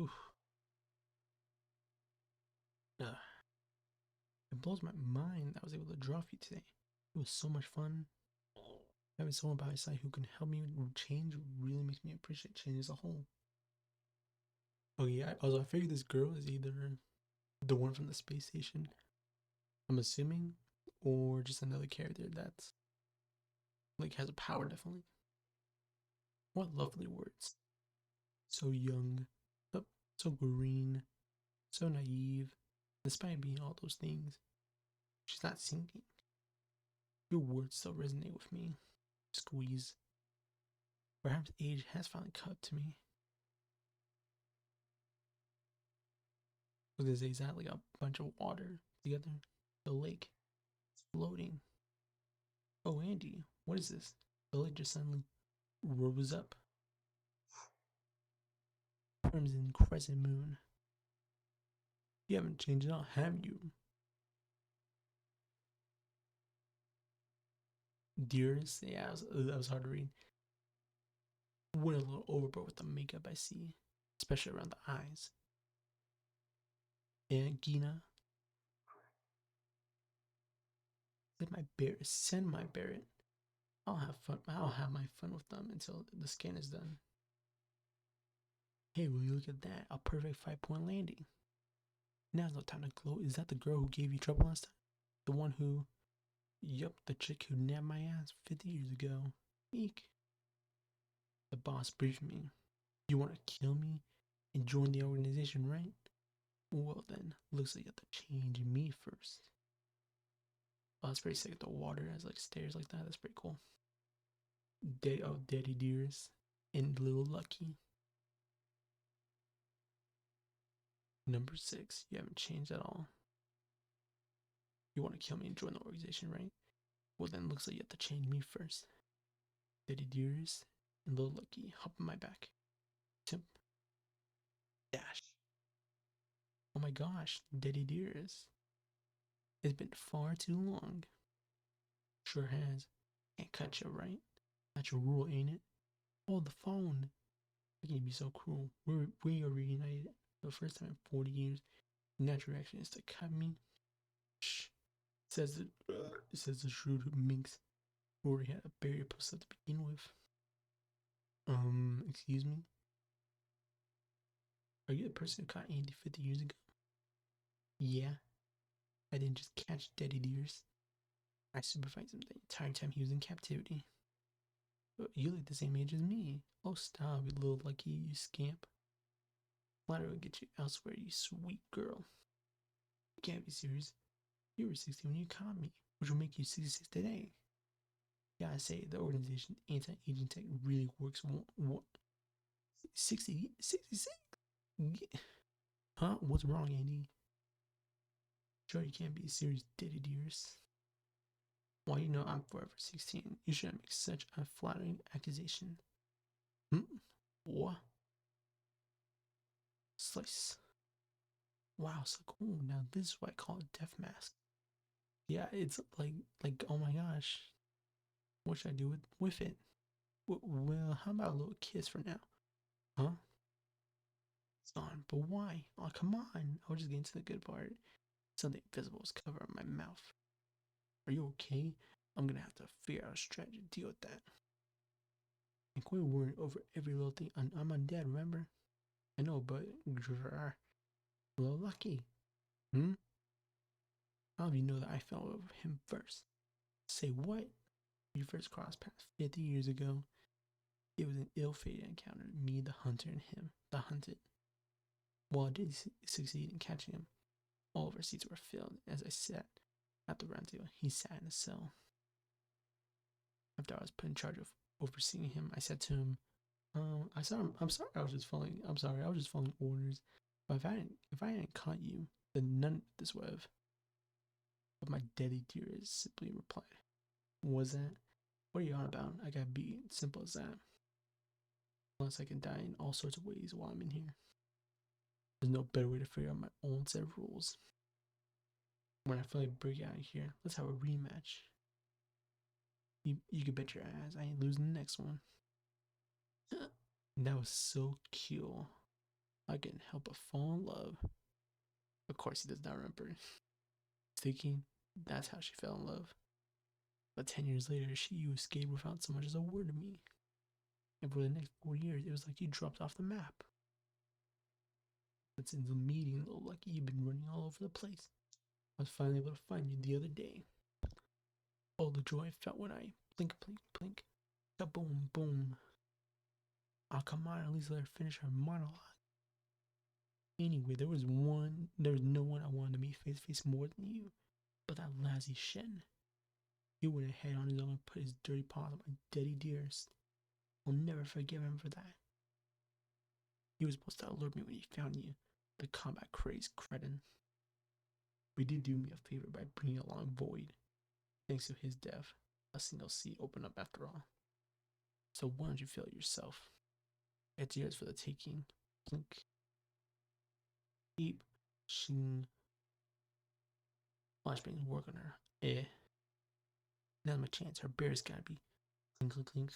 Oof. Ugh. It blows my mind that I was able to draw for you today. It was so much fun. Having someone by my side who can help me change really makes me appreciate change as a whole. Oh yeah, also I figured this girl is either the one from the space station, I'm assuming, or just another character that's like has a power definitely. What lovely words. So young, but so green, so naive, despite being all those things. She's not singing. Your words still resonate with me. Squeeze. Perhaps age has finally caught to me. Look, there's exactly a bunch of water together. The lake. It's floating. Oh, Andy, what is this? The lake just suddenly rose up. Crimson crescent moon. You haven't changed at all, have you? Dearest? Yeah, that was hard to read. Went a little overboard with the makeup I see, especially around the eyes. And Gina, send my Barrett. I'll have fun. I'll have my fun with them until the scan is done. Hey, will you look at that? A perfect 5-point landing. Now's no time to gloat. Is that the girl who gave you trouble last time? The one who... Yup, the chick who nabbed my ass 50 years ago. Eek. The boss briefed me. You want to kill me and join the organization, right? Well then, looks like you have to change me first. Oh, that's pretty sick. The water has like stairs like that. That's pretty cool. Daddy dears and Little Lucky. Number 6. You haven't changed at all. You want to kill me and join the organization, right? Well then, looks like you have to change me first. Daddy dears and Little Lucky, hop on my back. Timp. Dash. Oh my gosh, Daddy dears. It's been far too long. Sure has. Can't cut you, right? That's your rule, ain't it? Oh, the phone. How can you be so cruel? We are reunited for the first time in 40 years. The natural reaction is to cut me. Shh. Says the shrewd minx who already had a barrier posted to begin with. Excuse me? Are you the person who caught Andy 50 years ago? Yeah. I didn't just catch Daddy dears. I supervised him the entire time he was in captivity. But you look the same age as me. Oh, stop, you little lucky, you scamp. Flattery will get you elsewhere, you sweet girl. You can't be serious. You were 60 when you caught me, which will make you 66 today. Gotta say, the organization anti-aging tech really works. What? 66? Huh? What's wrong, Andy? Sure, you can't be serious, Daddy dears. Well, you know I'm forever 16. You shouldn't make such a flattering accusation. What? Slice. Wow, so cool. Now this is what I call a death mask. Yeah, it's like oh my gosh. What should I do with it? Well, how about a little kiss for now? Huh? It's on, but why? Oh, come on. I was just getting to the good part. Something invisible is covering my mouth. Are you okay? I'm gonna have to figure out a strategy to deal with that. And quit worrying over every little thing. I'm undead, remember? I know, but you're a little lucky. How do you know that I fell over him first? Say what? We first crossed paths 50 years ago. It was an ill-fated encounter, me, the hunter, and him, the hunted. While I did succeed in catching him, all of our seats were filled. As I sat at the round table, he sat in a cell. After I was put in charge of overseeing him, I said to him, I'm sorry, I was just following orders. But if I hadn't caught you, then none of this would have. But my daddy dearest simply replied, was that? What are you on about? I got beat. Simple as that. Unless I can die in all sorts of ways while I'm in here. There's no better way to figure out my own set of rules. When I finally break out of here, let's have a rematch. You can bet your ass I ain't losing the next one. That was so cute. I couldn't help but fall in love. Of course, he does not remember. Thinking that's how she fell in love. But 10 years later, she escaped without so much as a word to me. And for the next 4 years, it was like you dropped off the map. But since the meeting, little lucky, you've been running all over the place. I was finally able to find you the other day. Oh, the joy I felt when I blink, blink, blink, kaboom, boom. Oh, come on, at least let her finish her monologue. Anyway, there was no one I wanted to meet face to face more than you. But that lousy Shen. He went ahead on his own and put his dirty paws on my daddy dearest. I'll never forgive him for that. He was supposed to alert me when he found you, the combat crazed cretin. But he did do me a favor by bringing along Void. Thanks to his death, a single sea opened up after all. So why don't you feel it yourself? It's yours for the taking. Blink. Deep. Shing. Flashbang's work on her. Now's my chance. Her bear's gotta be. Clink, clink, clink.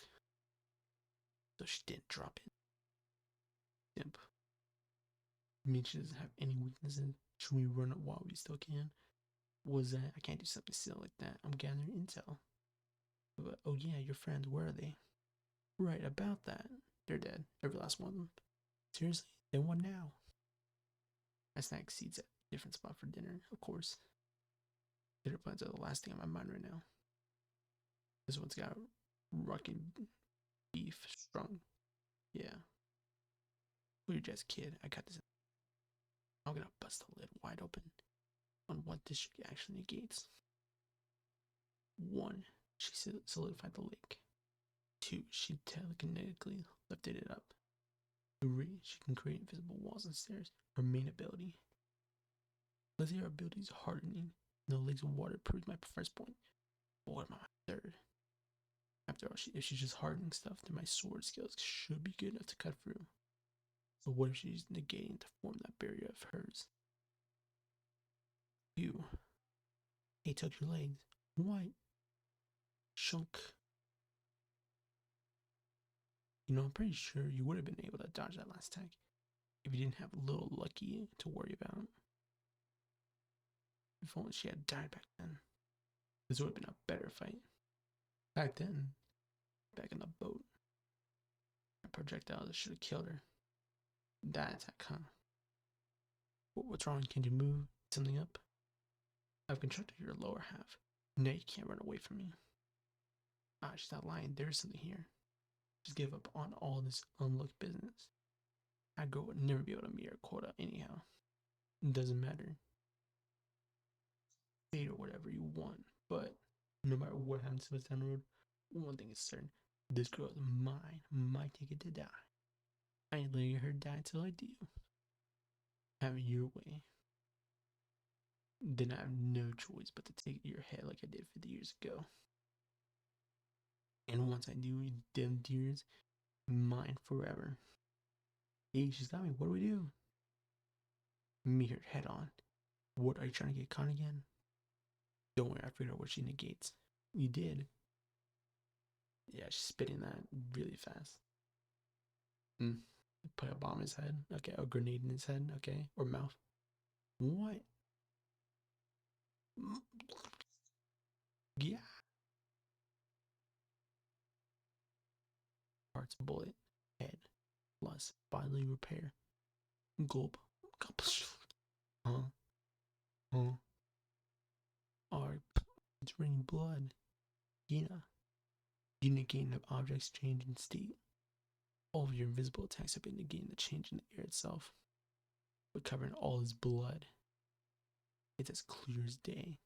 So she didn't drop it. Simp. I mean, she doesn't have any weaknesses. Should we run it while we still can? Was that I can't do something silly like that. I'm gathering intel. But, oh yeah, your friends, where are they? Right, about that. They're dead. Every last one of them. Seriously? Then what now? My snack seeds at a different spot for dinner, of course. Dinner plans are the last thing on my mind right now. This one's got rocking beef strung. Yeah. You're just kid. I got this. I'm gonna bust the lid wide open on what this shit actually negates. 1. She solidified the lake. 2. She telekinetically lifted it up. 3. She can create invisible walls and stairs. Her main ability. Let's say her ability is hardening. And the lake's water proves my first point. But what about my 3rd? After all, if she's just hardening stuff, then my sword skills should be good enough to cut through. But what if she's negating to form that barrier of hers? You. Hey, took your legs. What? Shunk. You know, I'm pretty sure you would have been able to dodge that last attack if you didn't have little Lucky to worry about. If only she had died back then. This would have been a better fight. Back then, back in the boat, a projectile that should have killed her. That attack, huh? What's wrong? Can you move something up? I've constructed your lower half. Now you can't run away from me. Ah, she's not lying. There's something here. Just give up on all this unluck business. That girl would never be able to meet her quota anyhow. It doesn't matter. Date or whatever you want, but no matter what happens to us down the road, one thing is certain. This girl is mine. My ticket to die. I ain't letting her die till I do. Have it your way. Then I have no choice but to take your head like I did 50 years ago. And once I do, them deers, mine forever. Hey, she's got me. What do we do? Meet her head on. What, are you trying to get caught again? Don't worry, I figured out what she negates. You did. Yeah, she's spitting that really fast. Put a bomb in his head. Okay, a grenade in his head. Okay, or mouth. What? Yeah. Parts, bullet, head, plus bodily repair. Gulp. Huh? Huh? Alright, it's raining blood. Yeah. You negate an object's change in state. All of your invisible attacks have been negating the change in the air itself, but covering all his blood. It's as clear as day.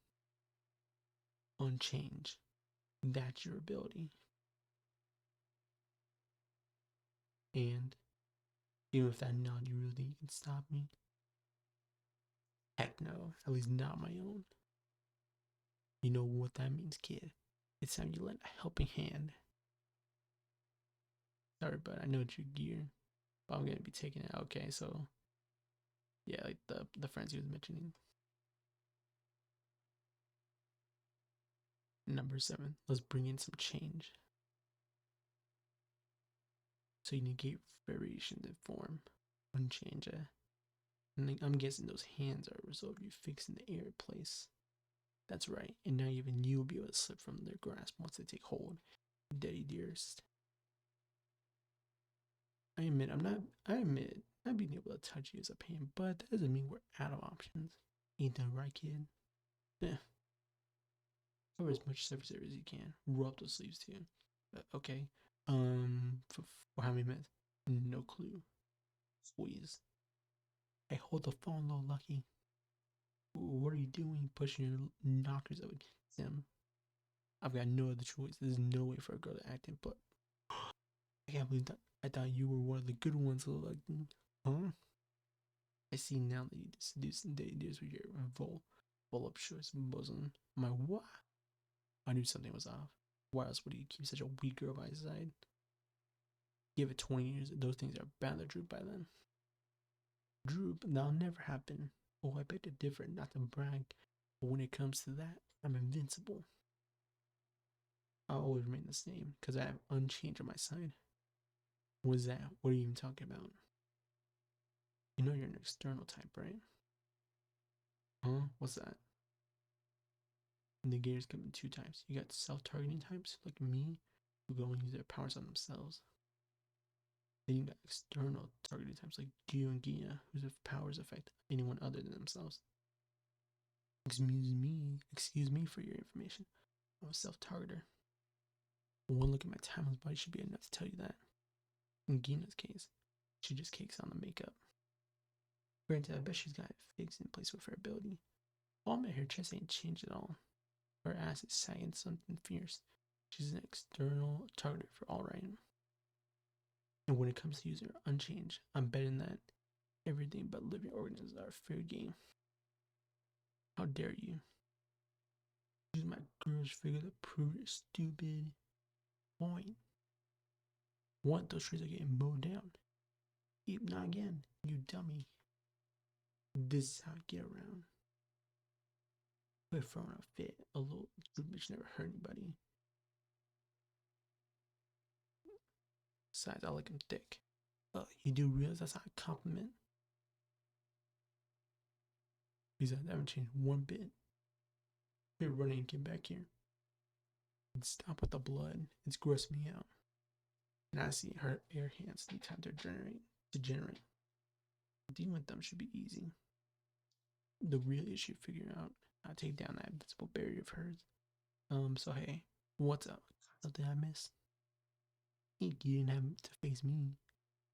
Unchange. That's your ability. And even with that nod, you really think you can stop me? Heck no, at least not my own. You know what that means, kid. It's time you lend a helping hand. Sorry, but I know it's your gear, but I'm gonna be taking it. Okay, so yeah, like the friends he was mentioning. Number 7, let's bring in some change. So you negate variations in form. Unchange. And I'm guessing those hands are a result of you fixing the air place. That's right, and now even you will be able to slip from their grasp once they take hold. Daddy dearest. I admit not being able to touch you is a pain, but that doesn't mean we're out of options. Ain't that right, kid? Yeah. Cover as much surface area as you can. Roll up those sleeves too. Okay. For how many minutes? No clue. Squeeze. I hold the phone low, Lucky. What are you doing? Pushing your knockers out against him. I've got no other choice. There's no way for a girl to act in, but I can't believe that. I thought you were one of the good ones, Lucky. Huh? I see now that you seduce and date deals with your voluptuous bosom. My what? I knew something was off. Why else would you keep such a weak girl by his side? Give it 20 years, those things are bound to droop by then. Droop? That'll never happen. Oh, I beg to differ, not to brag, but when it comes to that, I'm invincible. I'll always remain the same, because I have unchanged on my side. What is that? What are you even talking about? You know you're an external type, right? Huh? What's that? Negators come in two types. You got self-targeting types, like me, who go and use their powers on themselves. Then you got external targeting types like Gyu and Gia, whose powers affect anyone other than themselves. Excuse me for your information. I'm a self-targeter. One look at my timeless body should be enough to tell you that. In Gina's case, she just cakes on the makeup. Granted, I bet she's got it fixed in place with her ability. I'll admit her chest ain't changed at all. Her ass is sagging something fierce. She's an external targeter for all right. And when it comes to using her unchanged, I'm betting that everything but living organisms are fair game. How dare you? Use my girl's figure to prove your stupid point. What? Those trees are getting mowed down. Not again, you dummy. This is how I get around. Quit throwing a fit. A little bitch never hurt anybody. Besides, I like him thick. You do realize that's not a compliment? Besides, I haven't changed one bit. Quit running and get back here. And stop with the blood. It's grossing me out. And I see her air hands need time to degenerate. Dealing with them should be easy. The real issue figuring out how to take down that invisible barrier of hers. So hey, what's up? Something I missed? You didn't have to face me.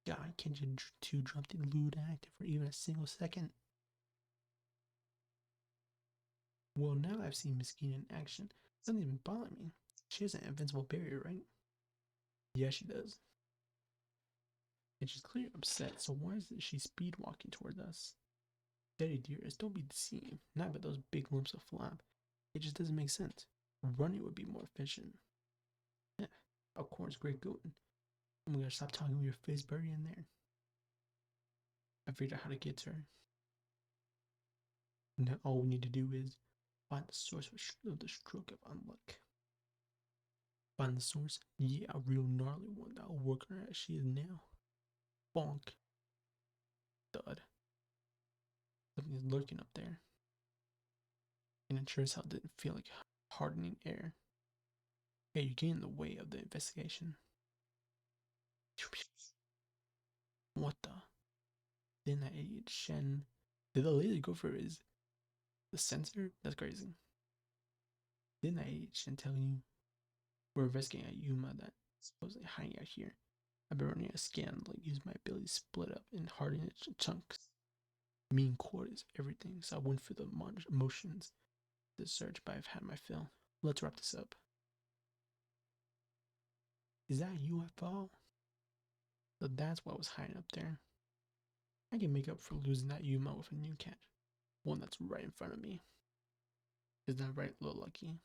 God, can't you two drop the lewd active for even a single second? Well, now I've seen Miss Keen in action. It doesn't even bother me. She has an invincible barrier, right? Yeah, she does. And she's clearly upset, so why is she speed walking toward us? Daddy dearest, don't be deceived. Not by those big lumps of flap. It just doesn't make sense. Running would be more efficient. Yeah, of course, great going. I'm gonna stop talking with your face buried in there. I figured out how to get to her. Now all we need to do is find the source of the stroke of unluck. Find the source? Yeah, a real gnarly one that'll work her as she is now. Bonk. Thud. Something's lurking up there. And it sure as hell didn't feel like hardening air. Hey, you're getting in the way of the investigation. What the? Didn't that idiot Shen? Did the laser go for the sensor? That's crazy. Didn't that idiot Shen tell you? We're investigating a Yuma that's supposedly hiding out here. I've been running a scan, like use my ability to split up and harden it to chunks. Mean cord is everything, so I went for the motions. The search, but I've had my fill. Let's wrap this up. Is that a UFO? So that's what was hiding up there. I can make up for losing that Yuma with a new cat. One that's right in front of me. Isn't that right, little Lucky?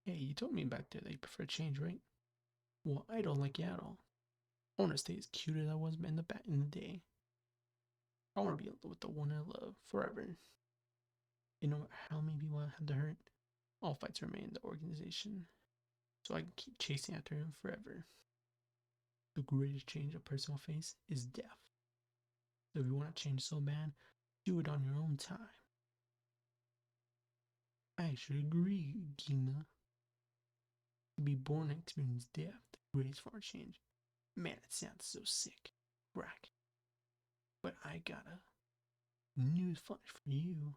Hey, you told me back there that you prefer change, right? Well, I don't like you at all. I want to stay as cute as I was in the day. I want to be with the one I love forever. You know how many people I had to hurt? All fights remain in the organization, so I can keep chasing after him forever. the greatest change a person will face is death. So if you want to change so bad, do it on your own time. I should agree, Gina. To be born and experience death, the greatest form of change. Man, it sounds so sick. Crack. But I got a news flash for you.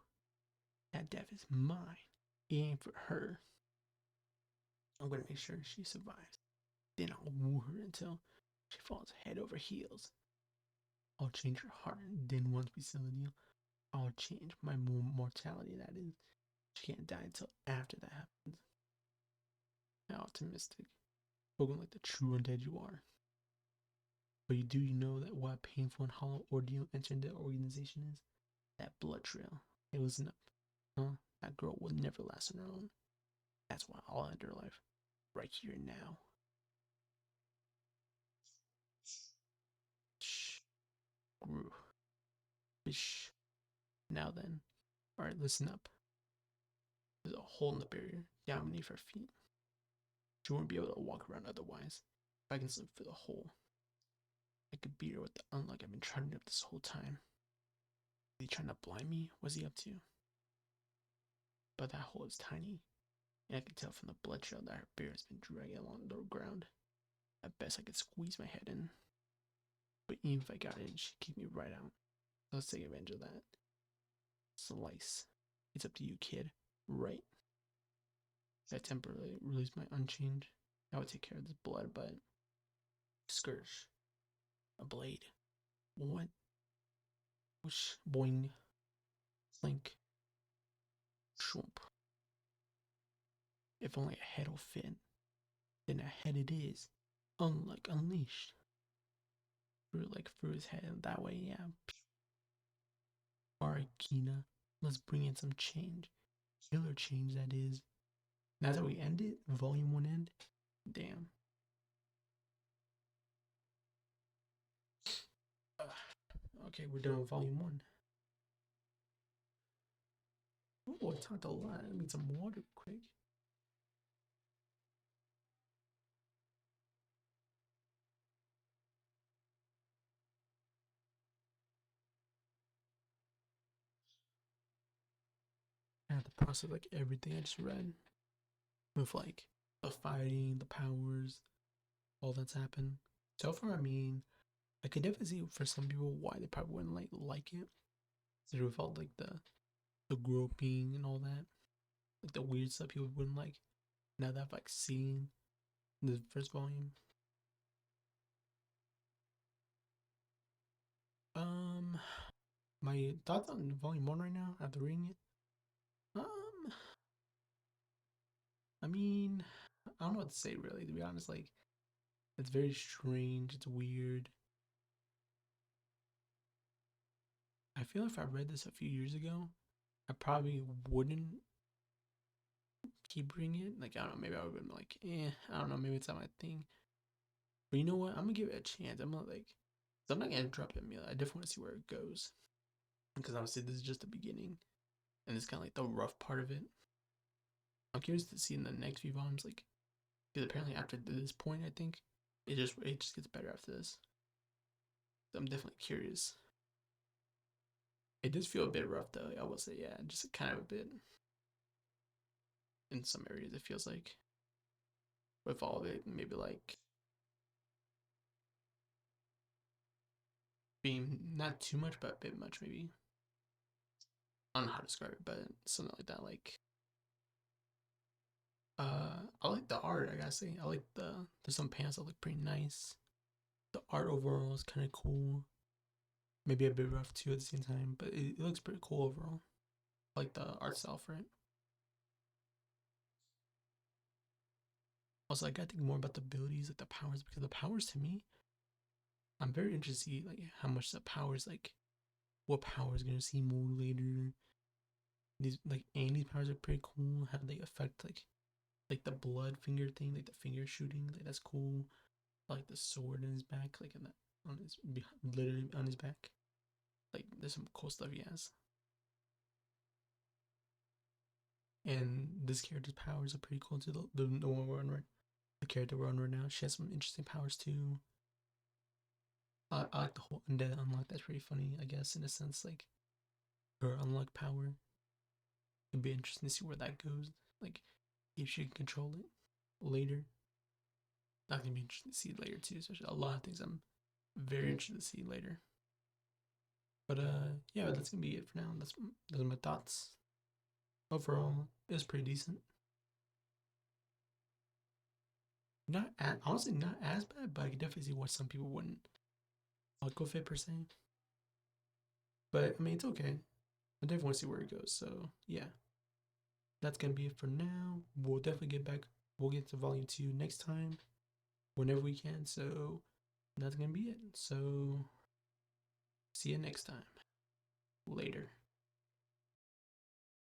That death is mine. It ain't for her. I'm gonna make sure she survives. Then I'll woo her until she falls head over heels. I'll change her heart, and then once we seal the deal, I'll change my mortality, that is. She can't die until after that happens. How optimistic. Spoken like the true undead you are. But you know that what a painful and hollow ordeal entering the organization is? That blood trail. Hey, listen up. Huh? That girl will never last on her own. That's why I'll end her life. Right here and now. Shh. Grew. Bish. Now then. Alright, listen up. There's a hole in the barrier down beneath her feet. She won't be able to walk around otherwise. If I can slip through the hole, I could beat her with the unluck I've been trying to do this whole time. Is he trying to blind me? What's he up to? But that hole is tiny, and I can tell from the blood trail that her bear has been dragging along the ground. At best, I could squeeze my head in. But even if I got in, she'd keep me right out. So let's take advantage of that. Slice. It's up to you, kid. Right. I temporarily release my unchange. I would take care of this blood, but scourge. A blade. What? Whoosh. Boing. Slink. Shwomp. If only a head will fit. Then a head it is. Unluck unleashed. Through his head. That way, yeah. Alright, Kina. Let's bring in some change. Killer change, that is. That's how we end it? Volume 1 end? Damn. Okay, we're done with Volume 1. Oh, I talked a lot. I need some water quick. I have to process like everything I just read. With like the fighting, the powers, all that's happened. So far, I mean, I could definitely see for some people why they probably wouldn't like it. So it felt like the groping and all that, like the weird stuff people wouldn't like. Now that I've like seen the first volume. My thoughts on volume 1 right now after reading it. I mean, I don't know what to say really, to be honest. Like, it's very strange, it's weird. I feel if I read this a few years ago, I probably wouldn't keep reading it. Like, I don't know, maybe I would have been like, I don't know, maybe it's not my thing. But you know what? I'm gonna give it a chance. I'm gonna like, I'm not gonna drop it. I definitely want to see where it goes. Because obviously, this is just the beginning. And it's kind of like the rough part of it. I'm curious to see in the next few volumes, like, because apparently after this point, I think, it just gets better after this. So I'm definitely curious. It does feel a bit rough though, I will say, yeah, just kind of a bit. In some areas, it feels like. With all of it, maybe like being not too much, but a bit much, maybe. I don't know how to describe it, but something like that. Like, I like the art. I gotta say, I like there's some panels that look pretty nice. The art overall is kind of cool. Maybe a bit rough too at the same time, but it looks pretty cool overall. I like the art style for it. Also, I gotta think more about the abilities, like the powers, because the powers to me, I'm very interested to see like how much the powers, like what powers gonna see more later. These like Andy's powers are pretty cool. How they affect like the blood finger thing, like the finger shooting, like that's cool. I like the sword in his back, like in that on his literally on his back. Like there's some cool stuff he has. And this character's powers are pretty cool too. The one we're on right, the character we're on right now, she has some interesting powers too. I like the whole undead unlock. That's pretty funny, I guess, in a sense. Like her unlock power. It'd be interesting to see where that goes. Like if she can control it later. That's gonna be interesting to see later too. Especially a lot of things I'm very interested to see later. But yeah, that's gonna be it for now. Those are my thoughts. Overall, it was pretty decent. Honestly not as bad, but I could definitely see why some people wouldn't fuck with it per se. But I mean, it's okay. I definitely want to see where it goes. So yeah, that's gonna be it for now. We'll definitely get back. We'll get to volume 2 next time, whenever we can. So that's gonna be it. So see you next time. Later.